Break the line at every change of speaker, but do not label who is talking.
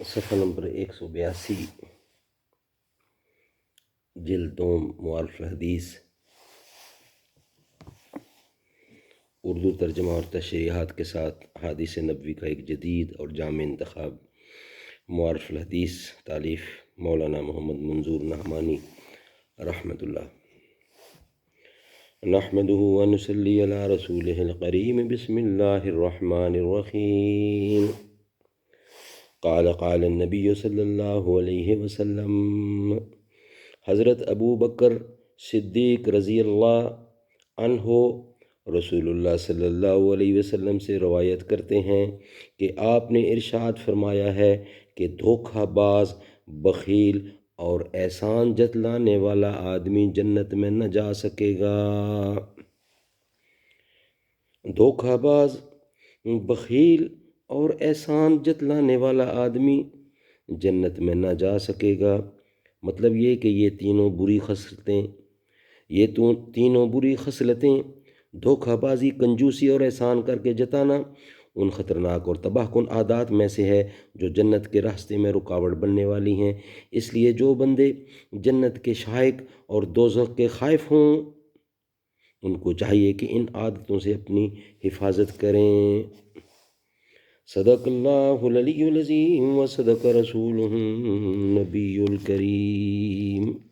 صفحہ نمبر 182، جلد دوم، معارف الحدیث، اردو ترجمہ اور تشریحات کے ساتھ احادیث نبوی کا ایک جدید اور جامع انتخاب۔ معارف الحدیث، تالیف مولانا محمد منظور نعمانی رحمۃ اللہ۔ نحمده ونصلی علی رسولہ الکریم، بسم اللہ الرحمن الرحیم۔ قال النبی صلی اللہ علیہ وسلم، حضرت ابو بکر صدیق رضی اللہ عنہ رسول اللہ صلی اللہ علیہ وسلم سے روایت کرتے ہیں کہ آپ نے ارشاد فرمایا ہے کہ دھوکہ باز، بخیل اور احسان جتلانے والا آدمی جنت میں نہ جا سکے گا۔ دھوکہ باز، بخیل اور احسان جتلانے والا آدمی جنت میں نہ جا سکے گا۔ مطلب یہ کہ یہ تینوں بری خصلتیں دھوکہ بازی، کنجوسی اور احسان کر کے جتانا ان خطرناک اور تباہ کن عادات میں سے ہے جو جنت کے راستے میں رکاوٹ بننے والی ہیں۔ اس لیے جو بندے جنت کے شائق اور دوزخ کے خائف ہوں ان کو چاہیے کہ ان عادتوں سے اپنی حفاظت کریں۔ صدق اللہ العلی العظیم و صدق رسولہ النبی الکریم۔